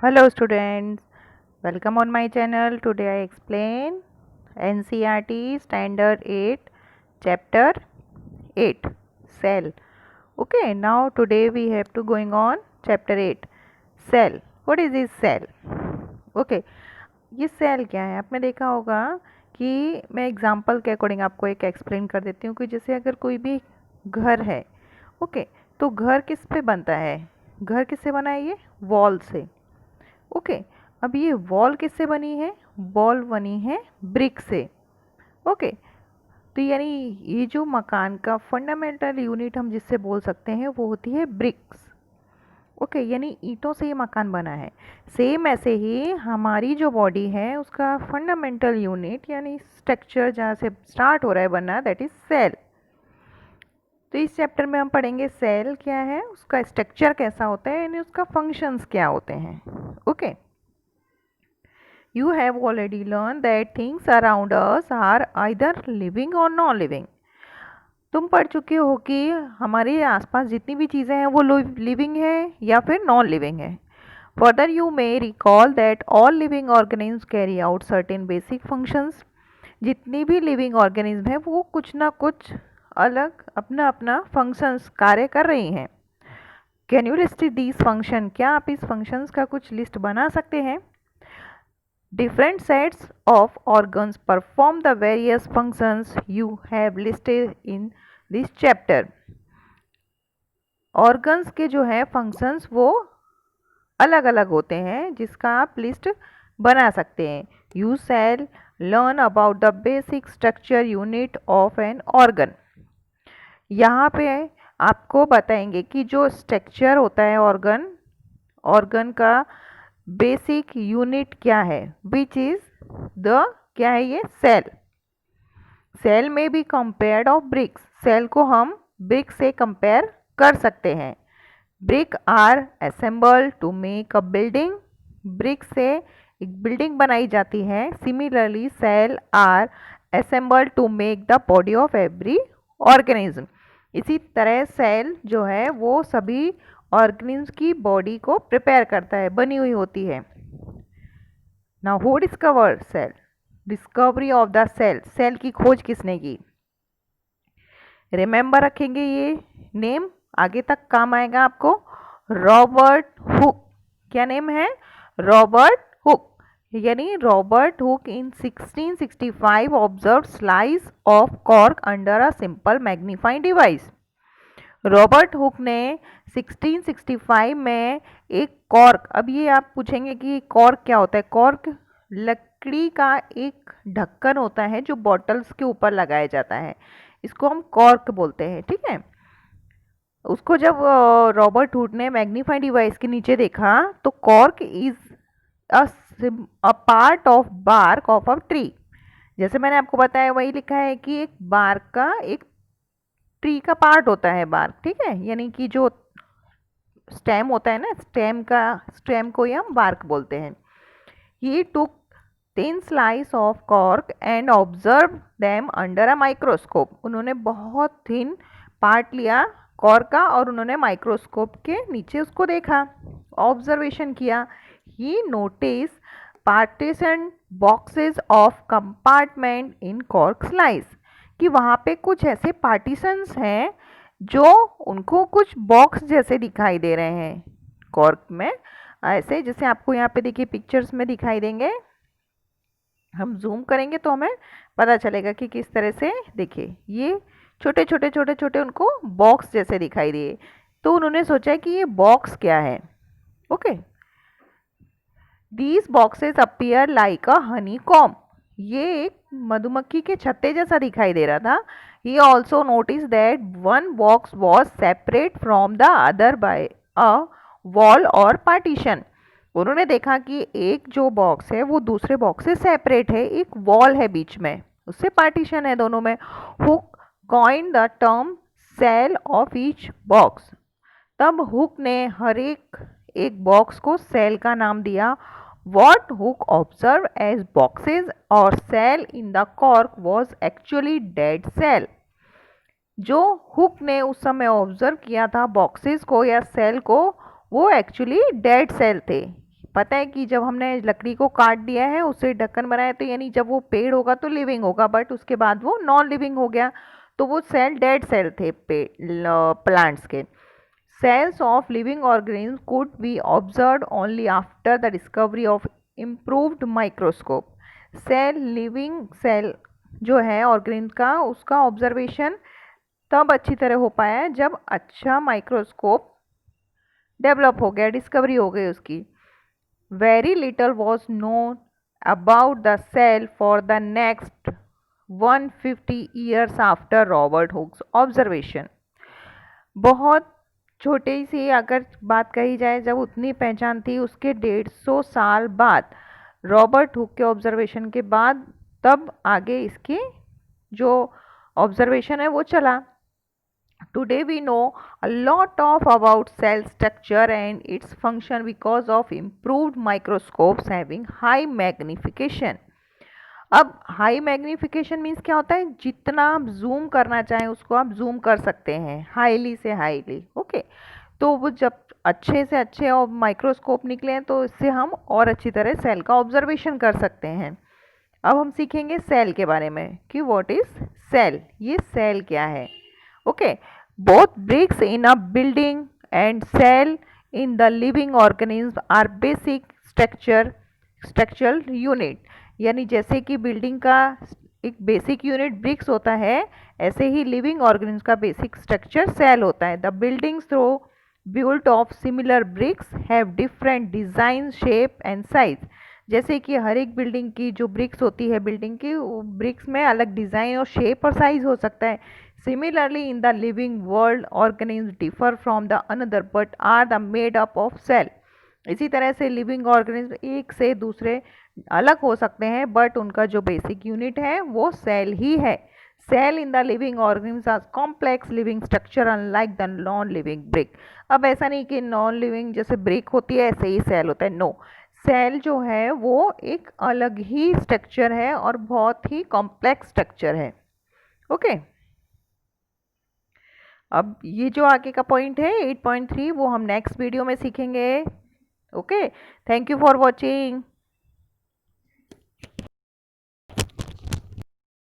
Hello students, welcome on my channel. Today I explain NCERT Standard 8 Chapter 8 Cell. Okay, now today we have to going on Chapter 8 Cell. What is this cell? Okay, ये cell क्या है? आपने देखा होगा कि मैं example के according आपको एक एक्सप्लेन कर देती हूँ कि जैसे अगर कोई भी घर है, ओके, तो घर किस पे बनता है? घर किससे बना है? ये वॉल से। ओके, अब ये वॉल किससे बनी है? वॉल बनी है ब्रिक से। ओके, तो यानी ये जो मकान का फंडामेंटल यूनिट हम जिससे बोल सकते हैं वो होती है ब्रिक्स। ओके, यानी ईंटों से ये मकान बना है। सेम ऐसे ही हमारी जो बॉडी है उसका फंडामेंटल यूनिट यानी स्ट्रक्चर जहाँ से स्टार्ट हो रहा है बनना, दैट इज सेल। तो इस चैप्टर में हम पढ़ेंगे सेल क्या है, उसका स्ट्रक्चर कैसा होता है, यानी उसका फंक्शंस क्या होते हैं। Okay, You have already learned that things around us are either living or non-living. तुम पढ़ चुके हो कि हमारे आसपास जितनी भी चीज़ें हैं वो लिविंग है या फिर नॉन लिविंग है। Further you may recall that all living organism carry out certain basic functions. जितनी भी लिविंग ऑर्गेनिज्म है वो कुछ ना कुछ अलग अपना अपना फंक्शंस कार्य कर रही हैं। Can you list these function? क्या आप इस फंक्शंस का कुछ लिस्ट बना सकते हैं? Different sets of organs perform the various functions you have listed in this chapter. Organs के जो है functions वो अलग अलग होते हैं जिसका आप लिस्ट बना सकते हैं। You shall learn about the basic structure unit of an organ. यहाँ पे आपको बताएंगे कि जो स्ट्रक्चर होता है ऑर्गन का बेसिक यूनिट क्या है, विच इज द क्या है ये सेल। सेल में भी कंपेयर्ड ऑफ ब्रिक्स, सेल को हम ब्रिक से कंपेयर कर सकते हैं। Brick are assemble to make a building, brick से एक बिल्डिंग बनाई जाती है। Similarly cell are assemble to make the body of every organism. इसी तरह सेल जो है वो सभी ऑर्गेनिज्म की बॉडी को प्रिपेयर करता है, बनी हुई होती है। Now who discovered cell? Discovery of the cell, cell की खोज किसने की? रिमेंबर रखेंगे ये नेम, आगे तक काम आएगा आपको। Robert Hooke. क्या नेम है? Robert Hooke. यानी Robert Hooke in 1665 observe slice of cork under a simple magnifying device. Robert Hooke ने 1665 में एक कॉर्क, अब ये आप पूछेंगे कि कॉर्क क्या होता है? कॉर्क लकड़ी का एक ढक्कन होता है जो बॉटल्स के ऊपर लगाया जाता है, इसको हम कॉर्क बोलते हैं, ठीक है। उसको जब रॉबर्ट हुक ने मैग्नीफाइंग डिवाइस के नीचे देखा तो cork is a part of bark of a tree. जैसे मैंने आपको बताया वही लिखा है कि एक बार्क का एक ट्री का पार्ट होता है बार्क, ठीक है, यानी कि जो स्टेम होता है ना, स्टेम को ही हम बार्क बोलते हैं। He took thin slice of cork and observe them under a microscope. उन्होंने बहुत थिन पार्ट लिया कॉर्क का और उन्होंने माइक्रोस्कोप के नीचे उसको देखा, ऑब्जर्वेशन किया। He notice partition boxes of compartment in cork slice, कि वहाँ पे कुछ ऐसे पार्टीशंस हैं जो उनको कुछ बॉक्स जैसे दिखाई दे रहे हैं कॉर्क में, ऐसे जैसे आपको यहाँ पे देखिए पिक्चर्स में दिखाई देंगे। हम जूम करेंगे तो हमें पता चलेगा कि किस तरह से, देखिए ये छोटे छोटे छोटे छोटे उनको बॉक्स जैसे दिखाई दिए। तो उन्होंने सोचा कि ये बॉक्स क्या है। Okay, these boxes appear like a Honey com, ये एक मधुमक्खी के छत्ते जैसा दिखाई दे रहा था। He also notice that one box was separate from the other by a wall और पार्टीशन। उन्होंने देखा कि एक जो बॉक्स है वो दूसरे बॉक्स से सेपरेट है, एक वॉल है बीच में, उससे पार्टीशन है दोनों में। Hooke coin the term cell of each box, तब हुक ने हर एक बॉक्स को सेल का नाम दिया। What Hook observed as boxes or cell in the cork was actually dead cell. जो हुक ने उस समय ऑब्जर्व किया था बॉक्सेस को या सेल को, वो एक्चुअली डेड सेल थे, पता है कि जब हमने लकड़ी को काट दिया है, उससे ढक्कन बनाया, तो यानी जब वो पेड़ होगा तो लिविंग होगा, बट उसके बाद वो नॉन लिविंग हो गया, तो वो सेल डेड सेल थे प्लांट्स के। Cells of living organisms could be observed only after the discovery of improved microscope. Cell living cell जो है ऑर्गेनिज्म का, उसका ऑब्जर्वेशन तब अच्छी तरह हो पाया है जब अच्छा माइक्रोस्कोप डेवलप हो गया, डिस्कवरी हो गई उसकी। Very little was known about the cell for the next 150 years after Robert Hooke's observation. बहुत छोटी सी अगर बात कही जाए, जब उतनी पहचान थी उसके 150 साल बाद, रॉबर्ट हुक के ऑब्जर्वेशन के बाद, तब आगे इसकी जो ऑब्जर्वेशन है वो चला। Today we know a lot of about cell structure and its function because of improved microscopes having high magnification. अब हाई मैग्निफिकेशन मीन्स क्या होता है, जितना आप जूम करना चाहें उसको आप जूम कर सकते हैं, हाईली से हाईली। ओके, तो वो जब अच्छे से अच्छे और माइक्रोस्कोप निकले हैं तो इससे हम और अच्छी तरह सेल का ऑब्जर्वेशन कर सकते हैं। अब हम सीखेंगे सेल के बारे में कि व्हाट इज सेल, ये सेल क्या है। Okay, both bricks in a building and cell in the living organism are basic structural unit. यानी जैसे कि बिल्डिंग का एक बेसिक यूनिट ब्रिक्स होता है, ऐसे ही लिविंग ऑर्गेनिज्म का बेसिक स्ट्रक्चर सेल होता है। The buildings through built of similar bricks have different design, shape and size। जैसे कि हर एक बिल्डिंग की जो ब्रिक्स होती है, बिल्डिंग की ब्रिक्स में अलग डिज़ाइन और शेप और साइज हो सकता है। Similarly in the living world organism differ from the another but are the made up of cell. इसी तरह से लिविंग ऑर्गेनिज्म एक से दूसरे अलग हो सकते हैं, बट उनका जो बेसिक यूनिट है वो सेल ही है। Cell in the living organism are complex living structure unlike the non living brick. अब ऐसा नहीं कि नॉन लिविंग जैसे ब्रिक होती है ऐसे ही सेल होता है, नो। सेल जो है वो एक अलग ही स्ट्रक्चर है और बहुत ही कॉम्प्लेक्स स्ट्रक्चर है। ओके, अब ये जो आगे का पॉइंट है 8.3 वो हम नेक्स्ट वीडियो में सीखेंगे। Okay, thank you for watching.